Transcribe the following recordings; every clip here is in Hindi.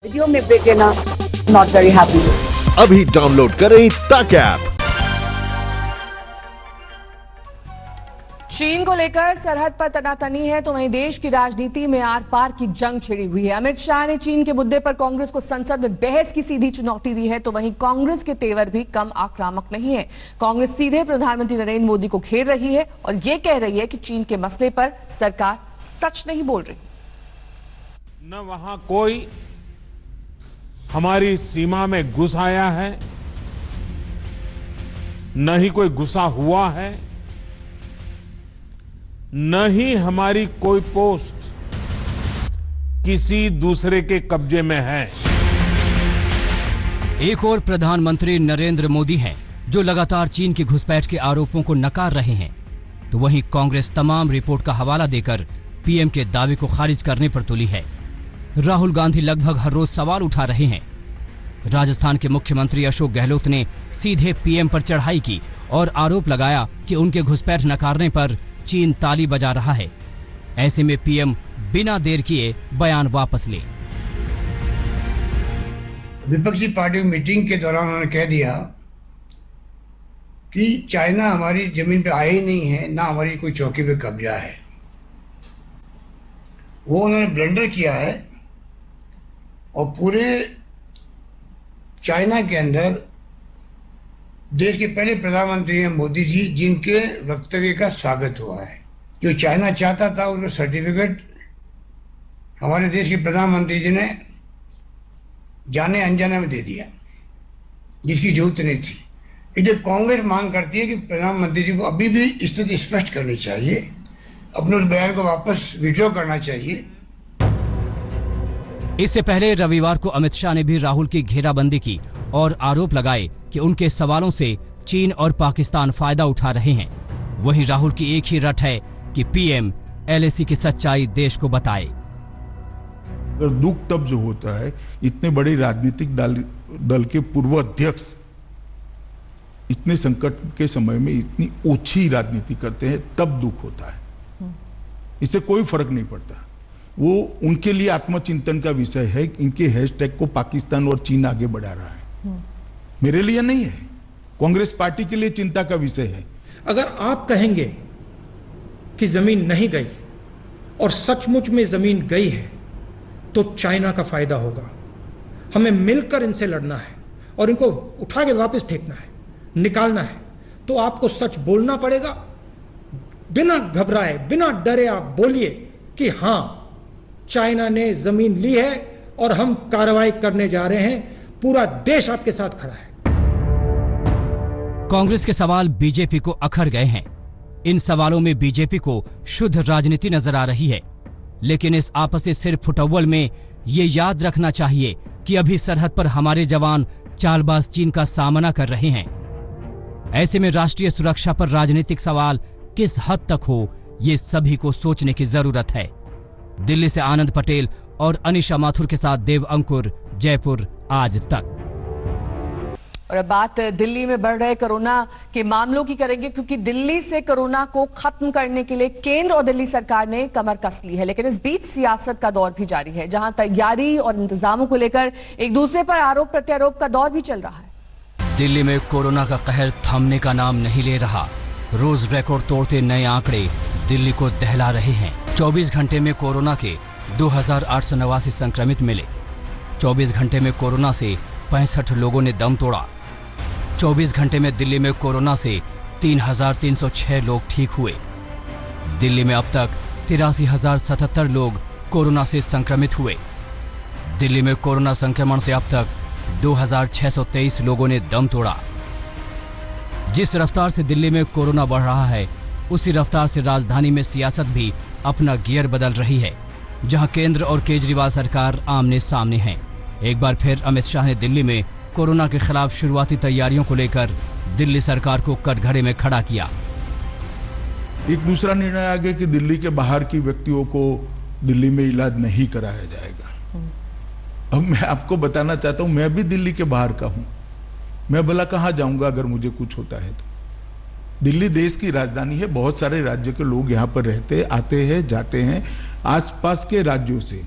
वीडियो में ब्रेक लेना नॉट वेरी हैप्पी। अभी डाउनलोड करें तक ऐप। चीन को लेकर सरहद पर तनातनी है तो वहीं देश की राजनीति में आर पार की जंग छिड़ी हुई है। अमित शाह ने चीन के मुद्दे पर कांग्रेस को संसद में बहस की सीधी चुनौती दी है तो वहीं कांग्रेस के तेवर भी कम आक्रामक नहीं है। कांग्रेस सीधे प्रधानमंत्री नरेंद्र मोदी को घेर रही है और ये कह रही है कि चीन के मसले पर सरकार सच नहीं बोल रही। न वहां कोई हमारी सीमा में घुस आया है, न ही कोई घुसा हुआ है, न ही हमारी कोई पोस्ट किसी दूसरे के कब्जे में है। एक और प्रधानमंत्री नरेंद्र मोदी हैं जो लगातार चीन की घुसपैठ के आरोपों को नकार रहे हैं, तो वहीं कांग्रेस तमाम रिपोर्ट का हवाला देकर पीएम के दावे को खारिज करने पर तुली है। राहुल गांधी लगभग हर रोज सवाल उठा रहे हैं। राजस्थान के मुख्यमंत्री अशोक गहलोत ने सीधे पीएम पर चढ़ाई की और आरोप लगाया कि उनके घुसपैठ नकारने पर चीन ताली बजा रहा है। ऐसे में पीएम बिना देर किए बयान वापस ले। विपक्षी पार्टी मीटिंग के दौरान उन्होंने कह दिया कि चाइना हमारी जमीन पे आया ही नहीं है, ना हमारी कोई चौकी पे कब्जा है। वो उन्होंने ब्लंडर किया है और पूरे चाइना के अंदर देश के पहले प्रधानमंत्री हैं मोदी जी, जिनके वक्तव्य का स्वागत हुआ है। जो चाइना चाहता था उसका सर्टिफिकेट हमारे देश के प्रधानमंत्री जी ने जाने अनजाने में दे दिया, जिसकी जरूरत नहीं थी। इसलिए कांग्रेस मांग करती है कि प्रधानमंत्री जी को अभी भी स्थिति स्पष्ट करनी चाहिए, अपने उस बयान को वापस विड्रॉ करना चाहिए। इससे पहले रविवार को अमित शाह ने भी राहुल की घेराबंदी की और आरोप लगाए कि उनके सवालों से चीन और पाकिस्तान फायदा उठा रहे हैं। वहीं राहुल की एक ही रट है कि पीएम एलएसी की सच्चाई देश को बताए। अगर दुख तब जो होता है, इतने बड़े राजनीतिक दल के पूर्व अध्यक्ष इतने संकट के समय में इतनी ओछी राजनीति करते हैं, तब दुख होता है। इससे कोई फर्क नहीं पड़ता। वो उनके लिए आत्मचिंतन का विषय है। इनके हैशटैग को पाकिस्तान और चीन आगे बढ़ा रहा है, मेरे लिए नहीं है। कांग्रेस पार्टी के लिए चिंता का विषय है। अगर आप कहेंगे कि जमीन नहीं गई और सचमुच में जमीन गई है तो चाइना का फायदा होगा। हमें मिलकर इनसे लड़ना है और इनको उठा के वापस फेंकना है, निकालना है। तो आपको सच बोलना पड़ेगा, बिना घबराए, बिना डरे आप बोलिए कि हां, चाइना ने जमीन ली है और हम कार्रवाई करने जा रहे हैं। पूरा देश आपके साथ खड़ा है। कांग्रेस के सवाल बीजेपी को अखर गए हैं। इन सवालों में बीजेपी को शुद्ध राजनीति नजर आ रही है, लेकिन इस आपसी सिर फुटअव्वल में ये याद रखना चाहिए कि अभी सरहद पर हमारे जवान चालबाज चीन का सामना कर रहे हैं। ऐसे में राष्ट्रीय सुरक्षा पर राजनीतिक सवाल किस हद तक हो, ये सभी को सोचने की जरूरत है। दिल्ली से आनंद पटेल और अनिशा माथुर के साथ देव अंकुर, जयपुर आज तक। और अब बात दिल्ली में बढ़ रहे कोरोना के मामलों की करेंगे, क्योंकि दिल्ली से कोरोना को खत्म करने के लिए केंद्र और दिल्ली सरकार ने कमर कस ली है। लेकिन इस बीच सियासत का दौर भी जारी है, जहां तैयारी और इंतजामों को लेकर एक दूसरे पर आरोप प्रत्यारोप का दौर भी चल रहा है। दिल्ली में कोरोना का कहर थमने का नाम नहीं ले रहा। रोज रिकॉर्ड तोड़ते नए आंकड़े दिल्ली को दहला रहे हैं। 24 घंटे में कोरोना के 2889 संक्रमित मिले। 24 घंटे में कोरोना से 65 लोगों ने दम तोड़ा। 24 घंटे में दिल्ली में कोरोना से 3306 लोग ठीक हुए। दिल्ली में अब तक 83,077 लोग कोरोना से संक्रमित हुए। दिल्ली में कोरोना संक्रमण से अब तक 2623 लोगों ने दम तोड़ा। जिस रफ्तार से दिल्ली में कोरोना बढ़ रहा है, उसी रफ्तार से राजधानी में सियासत भी अपना गियर बदल रही है, जहां केंद्र और केजरीवाल सरकार आमने सामने हैं। एक बार फिर अमित शाह ने दिल्ली में कोरोना के खिलाफ शुरुआती तैयारियों को लेकर दिल्ली सरकार को कटघरे में खड़ा किया। एक दूसरा निर्णय आ गया कि दिल्ली के बाहर की व्यक्तियों को दिल्ली में इलाज नहीं कराया जाएगा। अब मैं आपको बताना चाहता हूं, मैं भी दिल्ली के बाहर का हूं। मैं भला कहां जाऊंगा अगर मुझे कुछ होता है तो? दिल्ली देश की राजधानी है। बहुत सारे राज्य के लोग यहाँ पर रहते, आते हैं, जाते हैं। आसपास के राज्यों से,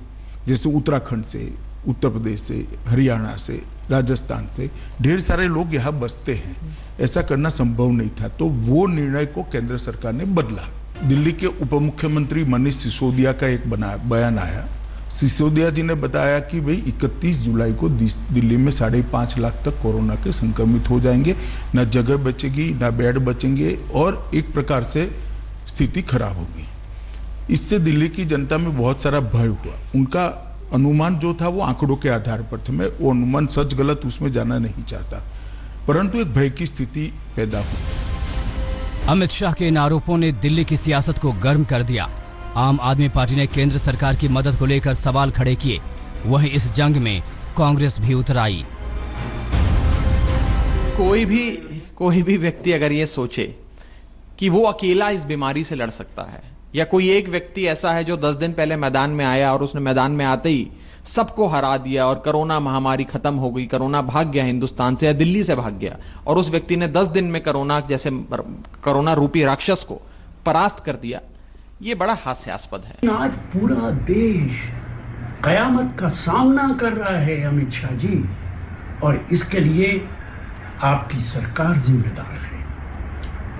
जैसे उत्तराखंड से, उत्तर प्रदेश से, हरियाणा से, राजस्थान से ढेर सारे लोग यहाँ बसते हैं। ऐसा करना संभव नहीं था, तो वो निर्णय को केंद्र सरकार ने बदला। दिल्ली के उप मुख्यमंत्री मनीष सिसोदिया का एक बयान आया। सिसोदिया जी ने बताया कि भाई 31 जुलाई को दिल्ली में 5.5 लाख तक कोरोना के संक्रमित हो जाएंगे, न जगह बचेगी, न बेड बचेंगे और एक प्रकार से स्थिति खराब होगी। इससे दिल्ली की जनता में बहुत सारा भय हुआ। उनका अनुमान जो था वो आंकड़ों के आधार पर थे। मैं वो अनुमान सच गलत उसमें जाना नहीं चाहता, परंतु एक भय की स्थिति पैदा हुई। अमित शाह के इन आरोपों ने दिल्ली की सियासत को गर्म कर दिया। आम आदमी पार्टी ने केंद्र सरकार की मदद को लेकर सवाल खड़े किए। वहीं इस जंग में कांग्रेस भी उतर आई। कोई भी व्यक्ति अगर ये सोचे कि वो अकेला इस बीमारी से लड़ सकता है, या कोई एक व्यक्ति ऐसा है जो 10 दिन पहले मैदान में आया और उसने मैदान में आते ही सबको हरा दिया और कोरोना महामारी खत्म हो गई, कोरोना भाग गया हिंदुस्तान से या दिल्ली से भाग गया, और उस व्यक्ति ने 10 दिन में कोरोना रूपी राक्षस को परास्त कर दिया, ये बड़ा हास्यास्पद है। आज पूरा देश कयामत का सामना कर रहा है अमित शाह जी, और इसके लिए आपकी सरकार जिम्मेदार है।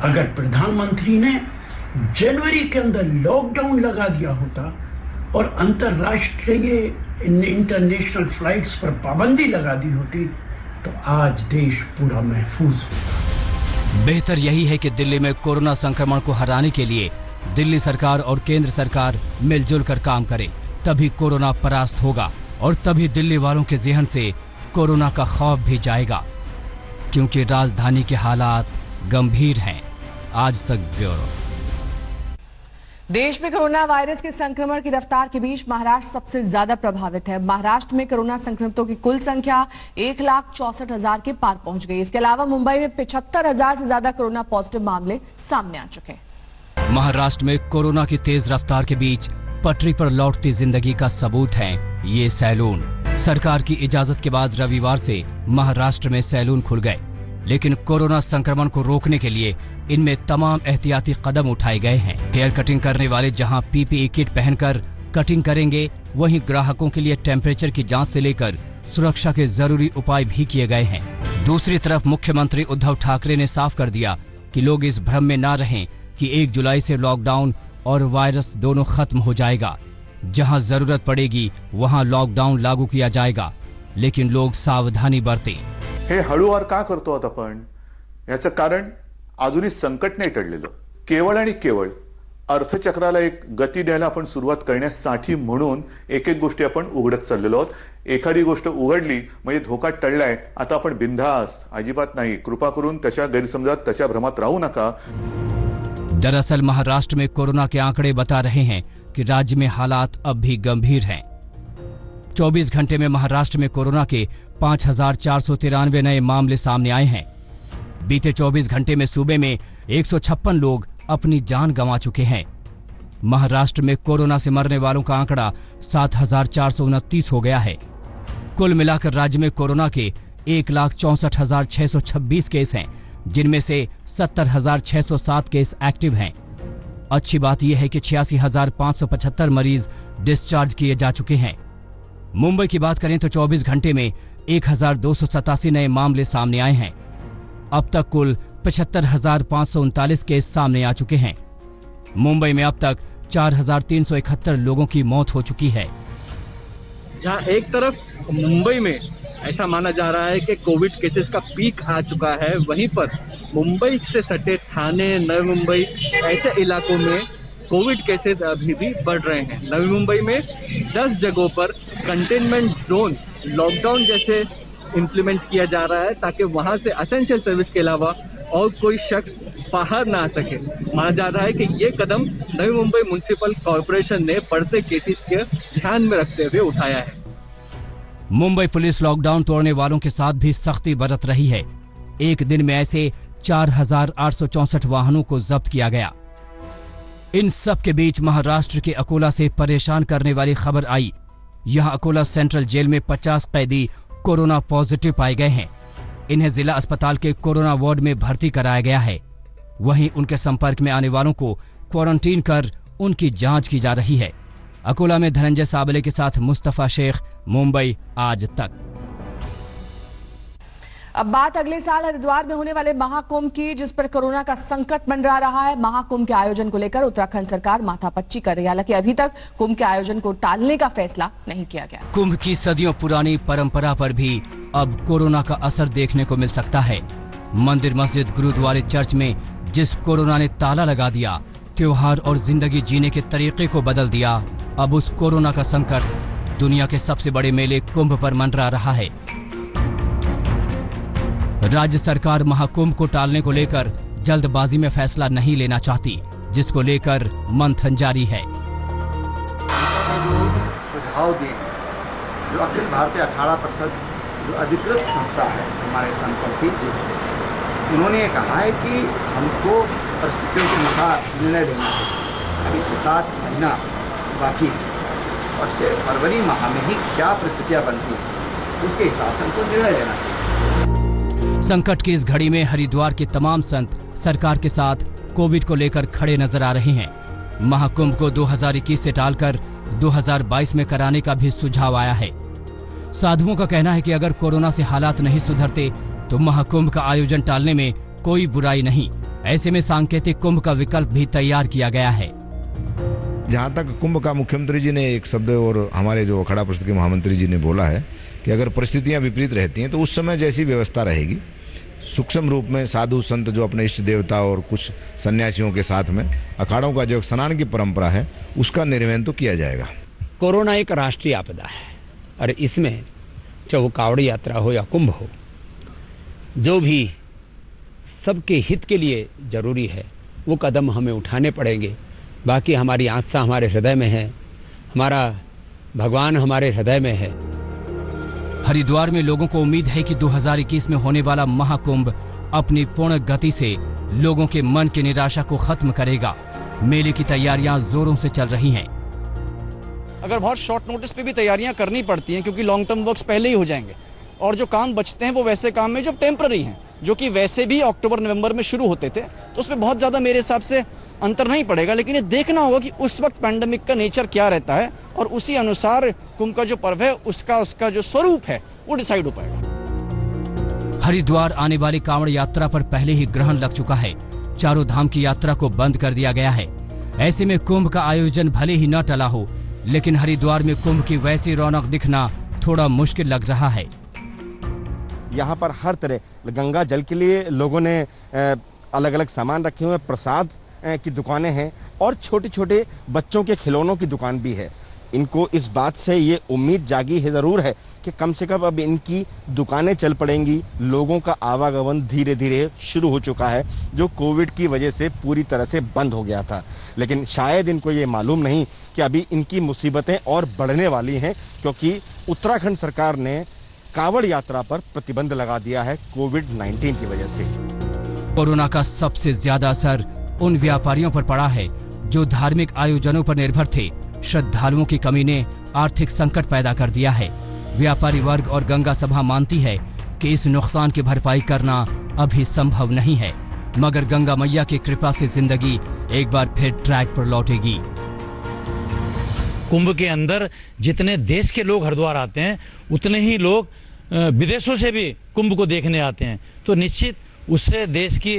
अगर प्रधानमंत्री ने जनवरी के अंदर लॉकडाउन लगा दिया होता और अंतरराष्ट्रीय इंटरनेशनल फ्लाइट्स पर पाबंदी लगा दी होती तो आज देश पूरा महफूज होता। बेहतर यही है कि दिल्ली में कोरोना संक्रमण को हराने के लिए दिल्ली सरकार और केंद्र सरकार मिलजुल कर काम करे, तभी कोरोना परास्त होगा और तभी दिल्ली वालों के ज़हन से कोरोना का खौफ भी जाएगा, क्योंकि राजधानी के हालात गंभीर हैं। आज तक ब्यूरो। देश में कोरोना वायरस के संक्रमण की रफ्तार के बीच महाराष्ट्र सबसे ज्यादा प्रभावित है। महाराष्ट्र में कोरोना संक्रमितों की कुल संख्या 1,64,000 के पार पहुंच गई। इसके अलावा मुंबई में 75,000 से ज्यादा कोरोना पॉजिटिव मामले सामने आ चुके हैं। महाराष्ट्र में कोरोना की तेज रफ्तार के बीच पटरी पर लौटती जिंदगी का सबूत है ये सैलून। सरकार की इजाजत के बाद रविवार से महाराष्ट्र में सैलून खुल गए, लेकिन कोरोना संक्रमण को रोकने के लिए इनमें तमाम एहतियाती कदम उठाए गए हैं। हेयर कटिंग करने वाले जहां पीपीई किट पहनकर कटिंग करेंगे, वहीं ग्राहकों के लिए टेम्परेचर की जांच से लेकर सुरक्षा के जरूरी उपाय भी किए गए हैं। दूसरी तरफ मुख्यमंत्री उद्धव ठाकरे ने साफ कर दिया कि लोग इस भ्रम में ना रहें कि 1 जुलाई से लॉकडाउन और वायरस दोनों खत्म हो जाएगा। जहां जरूरत पड़ेगी वहां लॉकडाउन लागू किया जाएगा, लेकिन लोग सावधानी बरतें। हे हळूवार का करतो आहोत आपण? याचं कारण अजूनही संकट नाही टळलेलं। केवळ आणि केवळ अर्थचक्राला एक गती द्यायला आपण सुरुवात करण्यासाठी म्हणून एक एक गोष्टी आपण उघडत चाललेलो आहोत। एखादी गोष्ट उघडली म्हणजे धोका टळलाय, आता आपण बिनधास्त, अजिबात नाही। कृपा करून तशा गैरसमजात, तशा भ्रमात राहू नका। दरअसल महाराष्ट्र में कोरोना के आंकड़े बता रहे हैं कि राज्य में हालात अब भी गंभीर हैं। 24 घंटे में महाराष्ट्र में कोरोना के 5,493 नए मामले सामने आए हैं। बीते 24 घंटे में सूबे में 156 लोग अपनी जान गंवा चुके हैं। महाराष्ट्र में कोरोना से मरने वालों का आंकड़ा 7,429 हो गया है। कुल मिलाकर राज्य में कोरोना के 1,64,626 केस हैं, जिनमें से 70,607 केस एक्टिव हैं। अच्छी बात यह है कि 86,575 मरीज डिस्चार्ज किए जा चुके हैं। मुंबई की बात करें तो 24 घंटे में 1,287 नए मामले सामने आए हैं। अब तक कुल 75,539 केस सामने आ चुके हैं। मुंबई में अब तक 4,371 लोगों की मौत हो चुकी है। जहां एक तरफ मुंबई में ऐसा माना जा रहा है कि कोविड केसेस का पीक आ चुका है, वहीं पर मुंबई से सटे ठाणे, नवी मुंबई ऐसे इलाकों में कोविड केसेस अभी भी बढ़ रहे हैं। नवी मुंबई में 10 जगहों पर कंटेनमेंट जोन, लॉकडाउन जैसे इम्प्लीमेंट किया जा रहा है, ताकि वहां से एसेंशियल सर्विस के अलावा और कोई शख्स बाहर ना आ सके। माना जा रहा है कि ये कदम नवी मुंबई म्युनिसिपल कॉरपोरेशन ने बढ़ते केसेस के ध्यान में रखते हुए उठाया है। मुंबई पुलिस लॉकडाउन तोड़ने वालों के साथ भी सख्ती बरत रही है। एक दिन में ऐसे 4,864 वाहनों को जब्त किया गया। इन सब के बीच महाराष्ट्र के अकोला से परेशान करने वाली खबर आई। यहां अकोला सेंट्रल जेल में 50 कैदी कोरोना पॉजिटिव पाए गए हैं। इन्हें जिला अस्पताल के कोरोना वार्ड में भर्ती कराया गया है। वहीं उनके संपर्क में आने वालों को क्वारंटीन कर उनकी जांच की जा रही है। अकोला में धनंजय साबले के साथ मुस्तफा शेख, मुंबई आज तक। अब बात अगले साल हरिद्वार में होने वाले महाकुंभ की, जिस पर कोरोना का संकट मंडरा रहा है। महाकुंभ के आयोजन को लेकर उत्तराखंड सरकार माथापच्ची कर रही है। हालांकि अभी तक कुंभ के आयोजन को टालने का फैसला नहीं किया गया। कुंभ की सदियों पुरानी परंपरा पर भी अब कोरोना का असर देखने को मिल सकता है। मंदिर, मस्जिद, गुरुद्वारे, चर्च में जिस कोरोना ने ताला लगा दिया, त्योहार और जिंदगी जीने के तरीके को बदल दिया, अब उस कोरोना का संकट दुनिया के सबसे बड़े मेले कुंभ पर मंडरा रहा है। राज्य सरकार महाकुंभ को टालने को लेकर जल्दबाजी में फैसला नहीं लेना चाहती, जिसको लेकर मंथन जारी है। सुझाव दिए जो अखिल भारतीय अखाड़ा परिषद जो अधिकृत संस्था है हमारे संतों की, उन्होंने कहा है कि हमको परिस्थितियों के अनुसार निर्णय लेना चाहिए। अभी 6-7 महीना बाकी है और फरवरी माह में ही क्या परिस्थितियाँ बनती हैं उसके हिसाब से हमको निर्णय लेना चाहिए। संकट की इस घड़ी में हरिद्वार के तमाम संत सरकार के साथ कोविड को लेकर खड़े नजर आ रहे हैं। महाकुंभ को 2021 से टालकर 2022 में कराने का भी सुझाव आया है। साधुओं का कहना है कि अगर कोरोना से हालात नहीं सुधरते तो महाकुंभ का आयोजन टालने में कोई बुराई नहीं। ऐसे में सांकेतिक कुंभ का विकल्प भी तैयार किया गया है। जहाँ तक कुंभ का मुख्यमंत्री जी ने एक शब्द और हमारे जो अखाड़ा परिषद के महामंत्री जी ने बोला है कि अगर परिस्थितियां विपरीत रहती हैं तो उस समय जैसी व्यवस्था रहेगी, सूक्ष्म रूप में साधु संत जो अपने इष्ट देवता और कुछ सन्यासियों के साथ में अखाड़ों का जो स्नान की परंपरा है उसका निर्वहन तो किया जाएगा। कोरोना एक राष्ट्रीय आपदा है और इसमें चाहे वो कावड़ी यात्रा हो या कुंभ हो, जो भी सबके हित के लिए जरूरी है वो कदम हमें उठाने पड़ेंगे। बाकी हमारी आस्था हमारे हृदय में है, हमारा भगवान हमारे हृदय में है। हरिद्वार में लोगों को उम्मीद है कि 2021 में होने वाला महाकुंभ अपनी पूर्ण गति से लोगों के मन की निराशा को खत्म करेगा। मेले की तैयारियां जोरों से चल रही हैं। अगर बहुत शॉर्ट नोटिस पे भी तैयारियां करनी पड़ती हैं क्योंकि लॉन्ग टर्म वर्क्स पहले ही हो जाएंगे और जो काम बचते हैं वो वैसे काम में जो टेम्पररी हैं, जो कि वैसे भी अक्टूबर नवंबर में शुरू होते थे, तो उसमें बहुत ज़्यादा मेरे हिसाब से अंतर नहीं पड़ेगा। लेकिन ये देखना होगा कि उस वक्त पैंडेमिक का नेचर क्या रहता है और उसी अनुसार कुंभ का जो पर्व है उसका जो स्वरूप है वो डिसाइड हो पाएगा। हरिद्वार आने वाली कांवड़ यात्रा पर पहले ही ग्रहण लग चुका है। चारों धाम की यात्रा को बंद कर दिया गया है। ऐसे में कुंभ का आयोजन भले ही न टला हो, लेकिन हरिद्वार में कुंभ की वैसी रौनक दिखना थोड़ा मुश्किल लग रहा है। यहाँ पर हर तरह गंगा जल के लिए लोगों ने अलग अलग सामान रखे हुए हैं, प्रसाद की दुकानें हैं और छोटे छोटे बच्चों के खिलौनों की दुकान भी है। इनको इस बात से ये उम्मीद जागी है ज़रूर है कि कम से कम अब इनकी दुकानें चल पड़ेंगी। लोगों का आवागमन धीरे धीरे शुरू हो चुका है, जो कोविड की वजह से पूरी तरह से बंद हो गया था। लेकिन शायद इनको ये मालूम नहीं कि अभी इनकी मुसीबतें और बढ़ने वाली हैं, क्योंकि उत्तराखंड सरकार ने कांवड़ यात्रा पर प्रतिबंध लगा दिया है कोविड-19 की वजह से। कोरोना का सबसे ज्यादा असर उन व्यापारियों पर पड़ा है जो धार्मिक आयोजनों पर निर्भर थे। श्रद्धालुओं की कमी ने आर्थिक संकट पैदा कर दिया है। व्यापारी वर्ग और गंगा सभा मानती है कि इस नुकसान की भरपाई करना अभी संभव नहीं है, मगर गंगा मैया की कृपा से जिंदगी एक बार फिर ट्रैक पर लौटेगी। कुंभ के अंदर जितने देश के लोग हरिद्वार आते हैं उतने ही लोग विदेशों से भी कुंभ को देखने आते हैं, तो निश्चित उससे देश की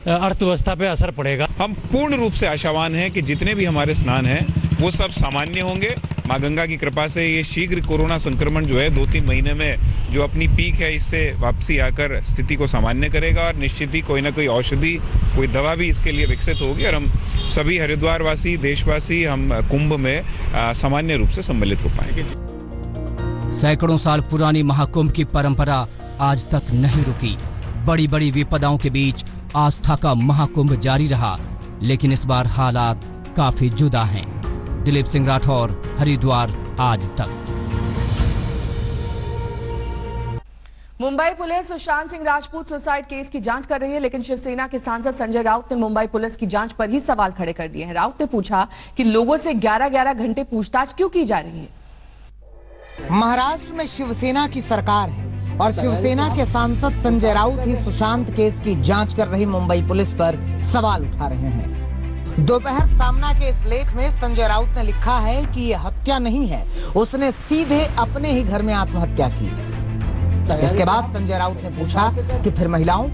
अर्थव्यवस्था पे असर पड़ेगा। हम पूर्ण रूप से आशावान हैं कि जितने भी हमारे स्नान हैं वो सब सामान्य होंगे। माँ गंगा की कृपा से ये शीघ्र कोरोना संक्रमण जो है 2-3 महीने में जो अपनी पीक है इससे वापसी आकर स्थिति को सामान्य करेगा और निश्चित ही कोई ना कोई औषधि, कोई दवा भी इसके लिए विकसित होगी और हम सभी हरिद्वार वासी, देशवासी हम कुंभ में सामान्य रूप से सम्मिलित हो पाएंगे। सैकड़ों साल पुरानी महाकुंभ की परंपरा आज तक नहीं रुकी। बड़ी बड़ी विपदाओं के बीच आस्था का महाकुंभ जारी रहा, लेकिन इस बार हालात काफी जुदा हैं। दिलीप सिंह राठौर, हरिद्वार आज तक। Mumbai police Sushant Singh Rajput suicide case की जांच कर रही है, लेकिन शिवसेना के सांसद संजय राउत ने मुंबई पुलिस की जांच पर ही सवाल खड़े कर दिए हैं। राउत ने पूछा कि लोगों से 11-11 घंटे पूछताछ क्यों की जा रही है। महाराष्ट्र में शिवसेना की सरकार है और शिवसेना के सांसद संजय राउत ही सुशांत केस की जांच कर रही मुंबई पुलिस पर सवाल उठा रहे हैं। दोपहर सामना के इस लेख में संजय राउत ने लिखा है कि ये हत्या नहीं है, उसने सीधे अपने ही घर में आत्महत्या की। इसके बाद संजय राउत ने पूछा कि फिर महिलाओं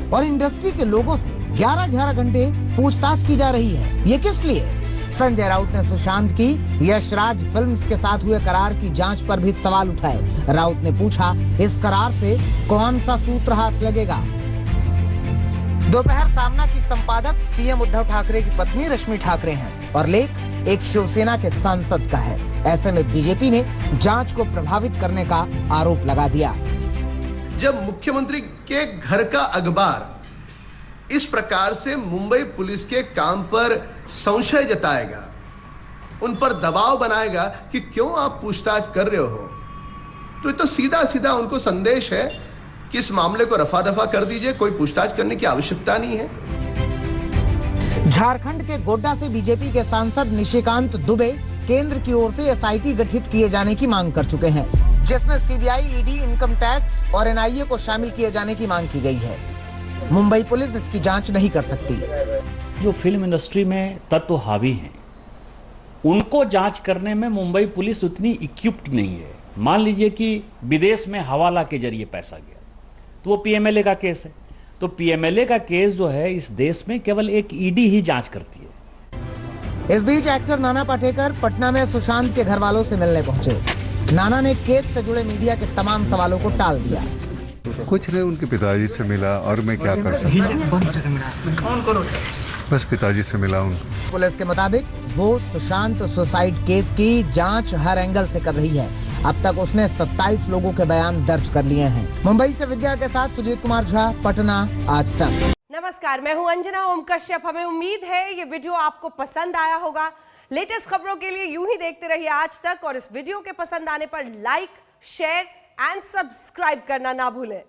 और इंडस्ट्री के लोगों से 11-11 घंटे पूछताछ की जा रही है, ये किस लिए? संजय राउत ने सुशांत की यशराज फिल्म्स के साथ हुए करार की जांच पर भी सवाल उठाए। राउत ने पूछा, इस करार से कौन सा सूत्र हाथ लगेगा? दोपहर सामना की संपादक सीएम उद्धव ठाकरे की पत्नी रश्मि ठाकरे हैं और लेख एक शिवसेना के सांसद का है। ऐसे में बीजेपी ने जांच को प्रभावित करने का आरोप लगा दिया। जब मुख्यमंत्री के घर का अखबार इस प्रकार से मुंबई पुलिस के काम पर संशय जताएगा, उन पर दबाव बनाएगा कि क्यों आप पूछताछ कर रहे हो, तो ये तो सीधा सीधा उनको संदेश है कि इस मामले को रफा दफा कर दीजिए, कोई पूछताछ करने की आवश्यकता नहीं है। झारखंड के गोड्डा से बीजेपी के सांसद निशिकांत दुबे केंद्र की ओर से एसआईटी गठित किए जाने की मांग कर चुके हैं, जिसमें सीबीआई, ईडी, इनकम टैक्स और एनआईए को शामिल किए जाने की मांग की गई है। मुंबई पुलिस इसकी जांच नहीं कर सकती। जो फिल्म इंडस्ट्री में तत्व हावी हैं, उनको जांच करने में मुंबई पुलिस उतनी इक्विप्ड नहीं है। मान लीजिए कि विदेश में हवाला के जरिए पैसा गया, तो वो पीएमएलए का केस है, तो पीएमएलए का केस जो है इस देश में केवल एक ईडी ही जांच करती है। इस बीच एक्टर नाना पाटेकर पटना में सुशांत के घर वालों से मिलने पहुंचे। नाना ने केस से जुड़े मीडिया के तमाम सवालों को टाल दिया। कुछ नहीं, उनके पिताजी से मिला और मैं क्या कर सकता, बस पिताजी से मिला उनको। पुलिस के मुताबिक वो सुशांत सुसाइड केस की जांच हर एंगल से कर रही है। अब तक उसने 27 लोगों के बयान दर्ज कर लिए हैं। मुंबई से विद्या के साथ सुजीत कुमार झा, पटना, आज तक। नमस्कार, मैं हूं अंजना ओम कश्यप। हमें उम्मीद है ये वीडियो आपको पसंद आया होगा। लेटेस्ट खबरों के लिए यूं ही देखते रहिए आज तक, और इस वीडियो के पसंद आने पर लाइक, शेयर एंड सब्सक्राइब करना ना भूलें।